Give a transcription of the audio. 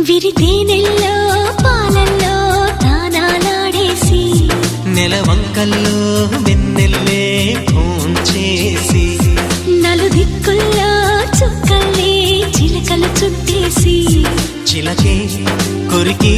విరితేనెల్లో పాలల్లో తానాలాడేసి నెలవంకల్లో వెన్నెల్లే ఫోన్ చేసి నలుదిక్కుల్లో చుక్కల్లే చిలకలు చుట్టేసి చిలకే కొరికి